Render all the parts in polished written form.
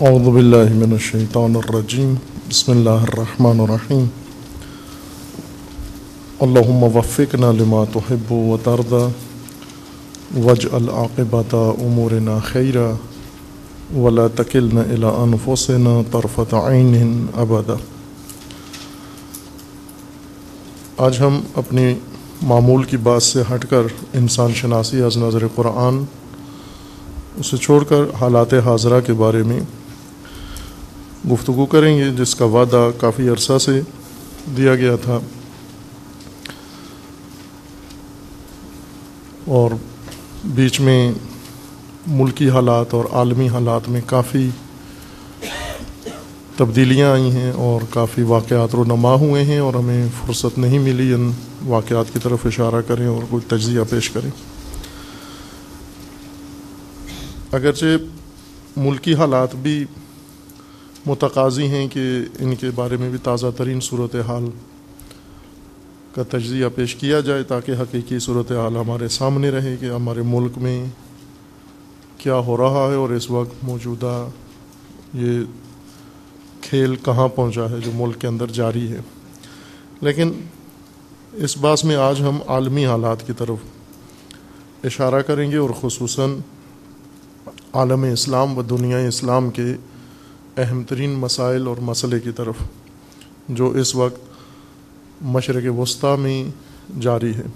اعوذ باللہ من الشیطان الرجیم بسم اللہ الرحمن الرحیم اللہم وفقنا لما تحب وترضى واجعل عاقبۃ امورنا خیرا ولا تکلنا الی انفسنا طرفۃ عین ابدا۔ آج ہم اپنی معمول کی بات سے ہٹ کر انسان شناسی از نظر قرآن اسے چھوڑ کر حالات حاضرہ کے بارے میں گفتگو کریں گے، جس کا وعدہ کافی عرصہ سے دیا گیا تھا اور بیچ میں ملکی حالات اور عالمی حالات میں کافی تبدیلیاں آئی ہیں اور کافی واقعات رونما ہوئے ہیں اور ہمیں فرصت نہیں ملی ان واقعات کی طرف اشارہ کریں اور کوئی تجزیہ پیش کریں۔ اگرچہ ملکی حالات بھی متقاضی ہیں کہ ان کے بارے میں بھی تازہ ترین صورتحال کا تجزیہ پیش کیا جائے تاکہ حقیقی صورتحال ہمارے سامنے رہے کہ ہمارے ملک میں کیا ہو رہا ہے اور اس وقت موجودہ یہ کھیل کہاں پہنچا ہے جو ملک کے اندر جاری ہے۔ لیکن اس بات میں آج ہم عالمی حالات کی طرف اشارہ کریں گے اور خصوصاً عالم اسلام و دنیا اسلام کے اہم ترین مسائل اور مسئلے کی طرف جو اس وقت مشرق وسطیٰ میں جاری ہے۔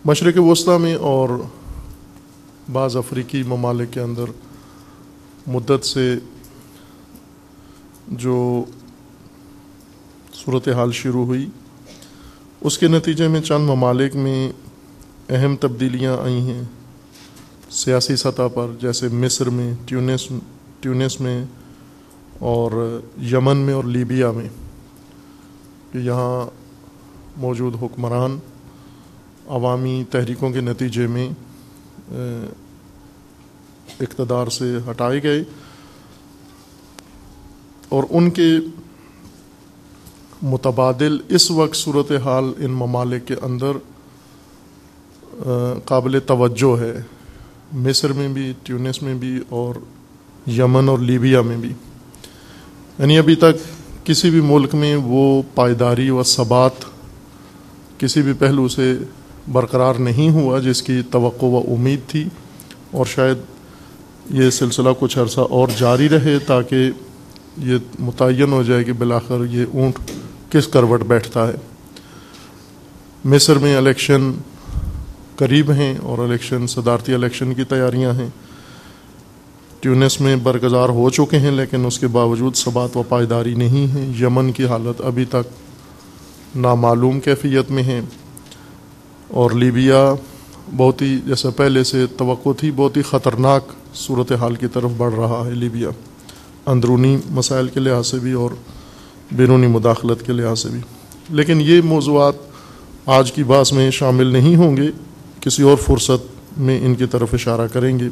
مشرق وسطیٰ میں اور بعض افریقی ممالک کے اندر مدت سے جو صورتحال شروع ہوئی اس کے نتیجے میں چند ممالک میں اہم تبدیلیاں آئی ہیں سیاسی سطح پر، جیسے مصر میں، ٹیونس میں اور یمن میں اور لیبیا میں، کہ یہاں موجود حکمران عوامی تحریکوں کے نتیجے میں اقتدار سے ہٹائے گئے اور ان کے متبادل اس وقت صورتحال ان ممالک کے اندر قابل توجہ ہے، مصر میں بھی، ٹیونس میں بھی اور یمن اور لیبیا میں بھی۔ یعنی ابھی تک کسی بھی ملک میں وہ پائیداری و ثبات کسی بھی پہلو سے برقرار نہیں ہوا جس کی توقع و امید تھی، اور شاید یہ سلسلہ کچھ عرصہ اور جاری رہے تاکہ یہ متعین ہو جائے کہ بالآخر یہ اونٹ کس کروٹ بیٹھتا ہے۔ مصر میں الیکشن قریب ہیں اور صدارتی الیکشن کی تیاریاں ہیں، ٹیونس میں برگزار ہو چکے ہیں لیکن اس کے باوجود ثبات و پائیداری نہیں ہے، یمن کی حالت ابھی تک نامعلوم کیفیت میں ہے، اور لیبیا بہت ہی، جیسا پہلے سے توقع تھی، بہت ہی خطرناک صورتحال کی طرف بڑھ رہا ہے لیبیا، اندرونی مسائل کے لحاظ سے بھی اور بیرونی مداخلت کے لحاظ سے بھی۔ لیکن یہ موضوعات آج کی بحث میں شامل نہیں ہوں گے، کسی اور فرصت میں ان کی طرف اشارہ کریں گے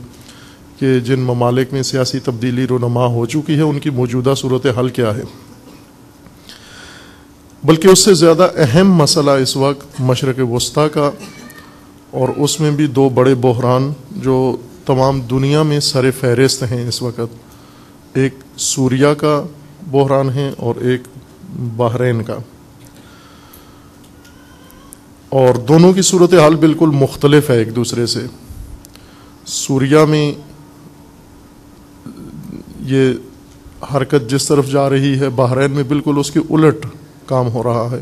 کہ جن ممالک میں سیاسی تبدیلی رونما ہو چکی ہے ان کی موجودہ صورتحال کیا ہے۔ بلکہ اس سے زیادہ اہم مسئلہ اس وقت مشرق وسطیٰ کا، اور اس میں بھی دو بڑے بحران جو تمام دنیا میں سر فہرست ہیں اس وقت، ایک سوریہ کا بحران ہے اور ایک بحرین کا، اور دونوں کی صورتحال بالکل مختلف ہے ایک دوسرے سے۔ سوریہ میں یہ حرکت جس طرف جا رہی ہے، بحرین میں بالکل اس کے الٹ کام ہو رہا ہے،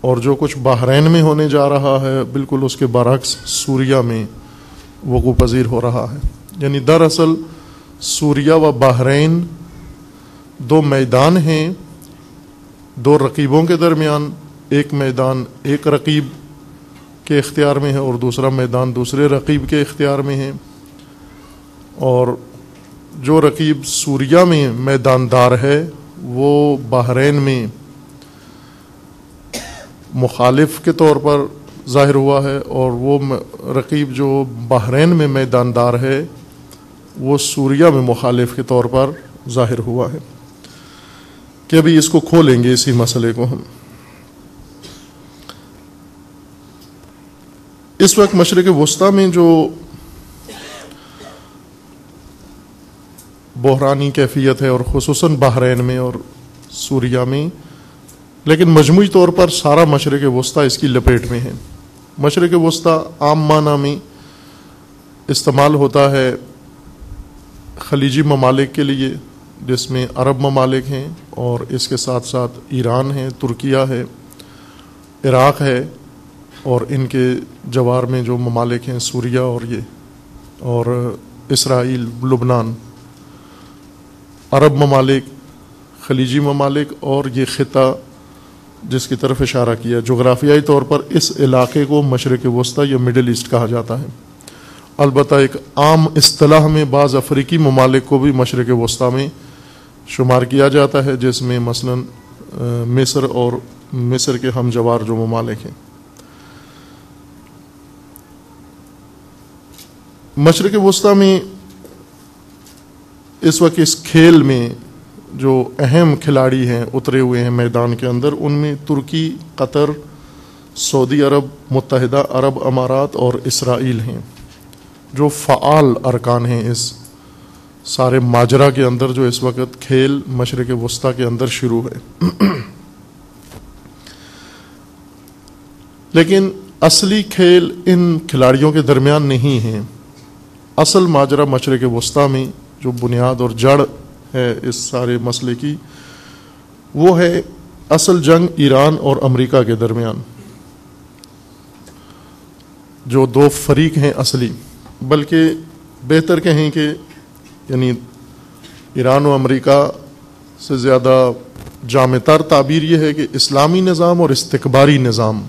اور جو کچھ بحرین میں ہونے جا رہا ہے بالکل اس کے برعکس سوریہ میں وقوع پذیر ہو رہا ہے۔ یعنی دراصل سوریہ و بحرین دو میدان ہیں، دو رقیبوں کے درمیان، ایک میدان ایک رقیب کے اختیار میں ہے اور دوسرا میدان دوسرے رقیب کے اختیار میں ہے، اور جو رقیب سوریہ میں میداندار ہے وہ بحرین میں مخالف کے طور پر ظاہر ہوا ہے، اور وہ رقیب جو بحرین میں میداندار ہے وہ سوریہ میں مخالف کے طور پر ظاہر ہوا ہے، کہ ابھی اس کو کھولیں گے اسی مسئلے کو ہم۔ اس وقت مشرق وسطیٰ میں جو بحرانی کیفیت ہے، اور خصوصاً بحرین میں اور سوریہ میں، لیکن مجموعی طور پر سارا مشرق وسطیٰ اس کی لپیٹ میں ہے۔ مشرق وسطیٰ عام معنی میں استعمال ہوتا ہے خلیجی ممالک کے لیے، جس میں عرب ممالک ہیں اور اس کے ساتھ ساتھ ایران ہے، ترکیہ ہے، عراق ہے، اور ان کے جوار میں جو ممالک ہیں سوریہ اور اسرائیل، لبنان، عرب ممالک، خلیجی ممالک، اور یہ خطہ جس کی طرف اشارہ کیا جغرافیائی طور پر اس علاقے کو مشرق وسطیٰ یا مڈل ایسٹ کہا جاتا ہے۔ البتہ ایک عام اصطلاح میں بعض افریقی ممالک کو بھی مشرق وسطیٰ میں شمار کیا جاتا ہے، جس میں مثلاً مصر اور مصر کے ہم جوار جو ممالک ہیں۔ مشرق وسطیٰ میں اس وقت اس کھیل میں جو اہم کھلاڑی ہیں اترے ہوئے ہیں میدان کے اندر، ان میں ترکی، قطر، سعودی عرب، متحدہ عرب امارات اور اسرائیل ہیں، جو فعال ارکان ہیں اس سارے ماجرا کے اندر جو اس وقت کھیل مشرق وسطیٰ کے اندر شروع ہے۔ لیکن اصلی کھیل ان کھلاڑیوں کے درمیان نہیں ہے۔ اصل ماجرا مشرق وسطیٰ میں جو بنیاد اور جڑ ہے اس سارے مسئلے کی، وہ ہے اصل جنگ ایران اور امریکہ کے درمیان، جو دو فریق ہیں اصلی، بلکہ بہتر کہیں کہ یعنی ایران و امریکہ سے زیادہ جامع تر تعبیر یہ ہے کہ اسلامی نظام اور استکباری نظام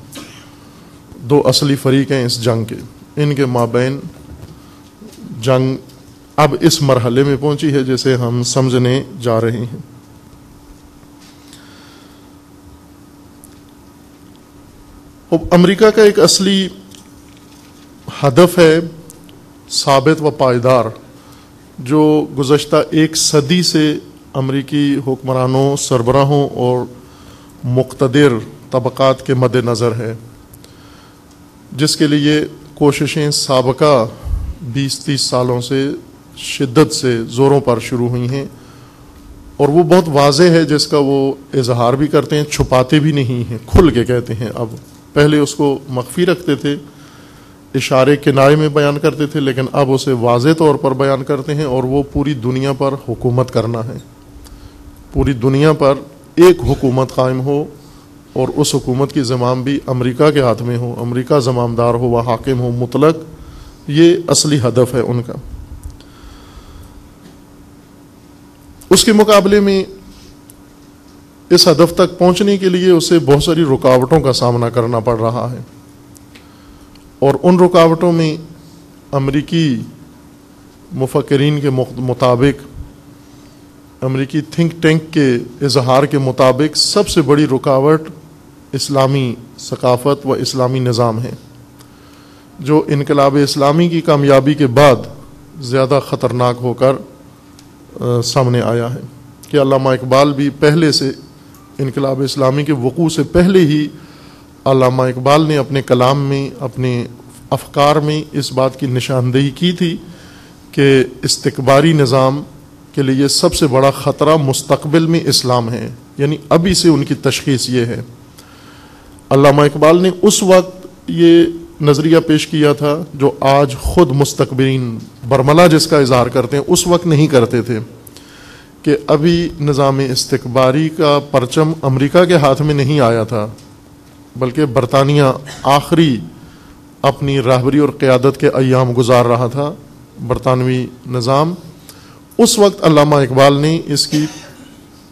دو اصلی فریق ہیں اس جنگ کے۔ ان کے مابین جنگ اب اس مرحلے میں پہنچی ہے جسے ہم سمجھنے جا رہے ہیں۔ اب امریکہ کا ایک اصلی ہدف ہے ثابت و پائیدار، جو گزشتہ ایک صدی سے امریکی حکمرانوں، سربراہوں اور مقتدر طبقات کے مد نظر ہے، جس کے لیے کوششیں سابقہ 20-30 سالوں سے شدت سے زوروں پر شروع ہوئی ہیں، اور وہ بہت واضح ہے، جس کا وہ اظہار بھی کرتے ہیں، چھپاتے بھی نہیں ہیں، کھل کے کہتے ہیں۔ اب پہلے اس کو مخفی رکھتے تھے، اشارے کنارے میں بیان کرتے تھے، لیکن اب اسے واضح طور پر بیان کرتے ہیں، اور وہ پوری دنیا پر حکومت کرنا ہے، پوری دنیا پر ایک حکومت قائم ہو، اور اس حکومت کی زمام بھی امریکہ کے ہاتھ میں ہو، امریکہ زمامدار ہو و حاکم ہو مطلق۔ یہ اصلی ہدف ہے ان کا۔ اس کے مقابلے میں اس ہدف تک پہنچنے کے لیے اسے بہت ساری رکاوٹوں کا سامنا کرنا پڑ رہا ہے، اور ان رکاوٹوں میں امریکی مفکرین کے مطابق، امریکی تھنک ٹینک کے اظہار کے مطابق، سب سے بڑی رکاوٹ اسلامی ثقافت و اسلامی نظام ہے، جو انقلاب اسلامی کی کامیابی کے بعد زیادہ خطرناک ہو کر سامنے آیا ہے۔ کہ علامہ اقبال بھی پہلے سے، انقلاب اسلامی کے وقوع سے پہلے ہی علامہ اقبال نے اپنے کلام میں، اپنے افکار میں اس بات کی نشاندہی کی تھی کہ استکباری نظام کے لیے سب سے بڑا خطرہ مستقبل میں اسلام ہے، یعنی ابھی سے ان کی تشخیص یہ ہے۔ علامہ اقبال نے اس وقت یہ نظریہ پیش کیا تھا جو آج خود مستکبرین برملا جس کا اظہار کرتے ہیں، اس وقت نہیں کرتے تھے، کہ ابھی نظام استکباری کا پرچم امریکہ کے ہاتھ میں نہیں آیا تھا، بلکہ برطانیہ آخری اپنی راہبری اور قیادت کے ایام گزار رہا تھا، برطانوی نظام۔ اس وقت علامہ اقبال نے اس کی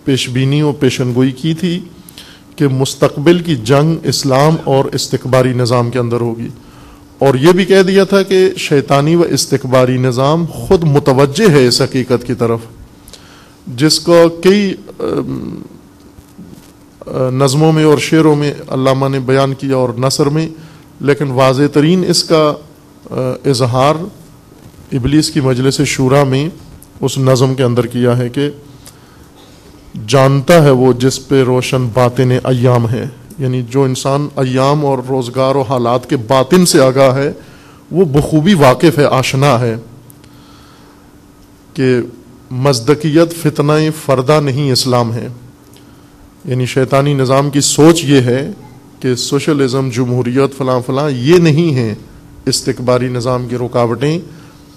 پیش بینی و پیشنگوئی کی تھی کہ مستقبل کی جنگ اسلام اور استکباری نظام کے اندر ہوگی، اور یہ بھی کہہ دیا تھا کہ شیطانی و استکباری نظام خود متوجہ ہے اس حقیقت کی طرف، جس کو کئی نظموں میں اور شعروں میں علامہ نے بیان کیا اور نثر میں، لیکن واضح ترین اس کا اظہار ابلیس کی مجلس شورا میں اس نظم کے اندر کیا ہے کہ جانتا ہے وہ جس پہ روشن باطن ایام ہے، یعنی جو انسان ایام اور روزگار و حالات کے باطن سے آگاہ ہے، وہ بخوبی واقف ہے، آشنا ہے کہ مزدقیت فتنہ فردہ نہیں اسلام ہے. یعنی شیطانی نظام کی سوچ یہ ہے کہ سوشلزم، جمہوریت، فلاں فلاں یہ نہیں ہیں استکباری نظام کی رکاوٹیں.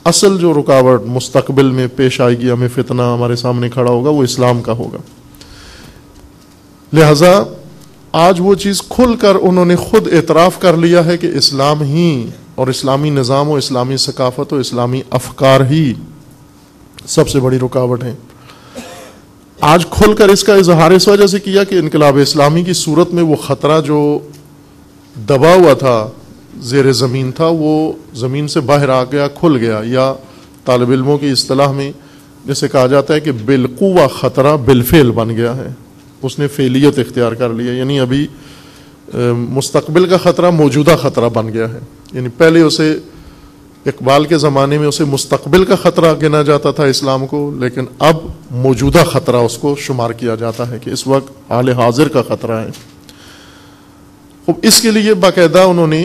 اصل جو رکاوٹ مستقبل میں پیش آئے گی، ہمیں فتنہ ہمارے سامنے کھڑا ہوگا، وہ اسلام کا ہوگا. لہذا آج وہ چیز کھل کر انہوں نے خود اعتراف کر لیا ہے کہ اسلام ہی اور اسلامی نظام و اسلامی ثقافت و اسلامی افکار ہی سب سے بڑی رکاوٹ ہیں. آج کھل کر اس کا اظہار اس وجہ سے کیا کہ انقلاب اسلامی کی صورت میں وہ خطرہ جو دبا ہوا تھا، زیر زمین تھا، وہ زمین سے باہر آ گیا، کھل گیا. یا طالب علموں کی اصطلاح میں جیسے کہا جاتا ہے کہ بالقوہ خطرہ بالفعل بن گیا ہے، اس نے فعلیت اختیار کر لیا. یعنی ابھی مستقبل کا خطرہ موجودہ خطرہ بن گیا ہے. یعنی پہلے اسے اقبال کے زمانے میں اسے مستقبل کا خطرہ گنا جاتا تھا اسلام کو، لیکن اب موجودہ خطرہ اس کو شمار کیا جاتا ہے کہ اس وقت حال حاضر کا خطرہ ہے. اس کے لیے باقاعدہ انہوں نے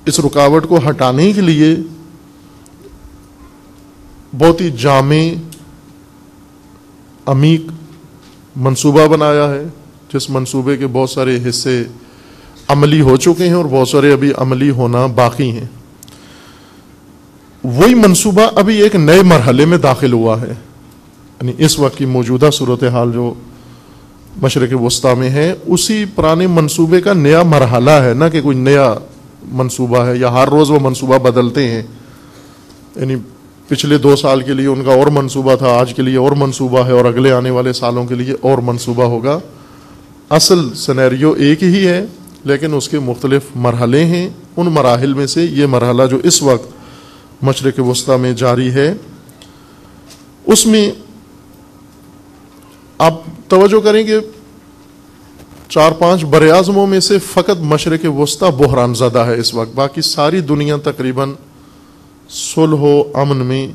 اس رکاوٹ کو ہٹانے کے لیے بہت ہی جامع عمیق منصوبہ بنایا ہے، جس منصوبے کے بہت سارے حصے عملی ہو چکے ہیں اور بہت سارے ابھی عملی ہونا باقی ہیں. وہی منصوبہ ابھی ایک نئے مرحلے میں داخل ہوا ہے. یعنی اس وقت کی موجودہ صورتحال جو مشرق وسطیٰ میں ہے، اسی پرانے منصوبے کا نیا مرحلہ ہے، نہ کہ کوئی نیا منصوبہ ہے یا ہر روز وہ منصوبہ بدلتے ہیں. یعنی پچھلے 2 سال کے لیے ان کا اور منصوبہ تھا، آج کے لیے اور منصوبہ ہے، اور اگلے آنے والے سالوں کے لیے اور منصوبہ ہوگا. اصل سینیریو ایک ہی ہے، لیکن اس کے مختلف مرحلے ہیں. ان مراحل میں سے یہ مرحلہ جو اس وقت مشرق وسطیٰ میں جاری ہے، اس میں آپ توجہ کریں کہ 4-5 براعظموں میں سے فقط مشرق وسطیٰ بحران زدہ ہے اس وقت. باقی ساری دنیا تقریباً صلح و امن میں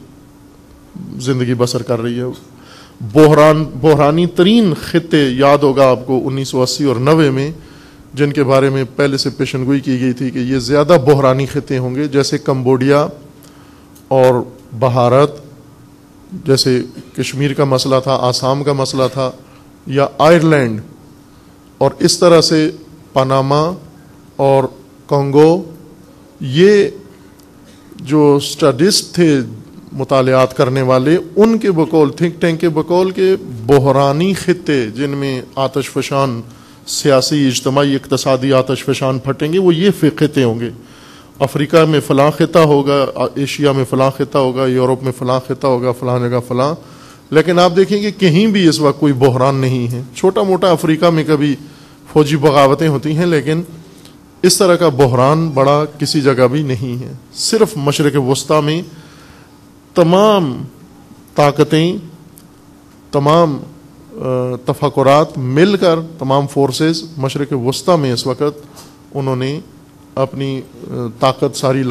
زندگی بسر کر رہی ہے. بحرانی ترین خطے یاد ہوگا آپ کو 1980 اور 90 میں، جن کے بارے میں پہلے سے پیشنگوئی کی گئی تھی کہ یہ زیادہ بحرانی خطے ہوں گے، جیسے کمبوڈیا اور بھارت، جیسے کشمیر کا مسئلہ تھا، آسام کا مسئلہ تھا، یا آئرلینڈ، اور اس طرح سے پاناما اور کانگو. یہ جو اسٹڈسٹ تھے مطالعات کرنے والے، ان کے بقول، تھنک ٹینک کے بقول کے بحرانی خطے جن میں آتش فشان سیاسی، اجتماعی، اقتصادی آتش فشان پھٹیں گے، وہ یہ خطے ہوں گے. افریقہ میں فلاں خطہ ہوگا، ایشیا میں فلاں خطہ ہوگا، یورپ میں فلاں خطہ ہوگا، فلاں جگہ فلاں. لیکن آپ دیکھیں کہ کہیں بھی اس وقت کوئی بحران نہیں ہے. چھوٹا موٹا افریقہ میں کبھی فوجی بغاوتیں ہوتی ہیں، لیکن اس طرح کا بحران بڑا کسی جگہ بھی نہیں ہے. صرف مشرق وسطیٰ میں تمام طاقتیں، تمام تفکرات مل کر، تمام فورسز مشرق وسطیٰ میں اس وقت انہوں نے اپنی طاقت ساری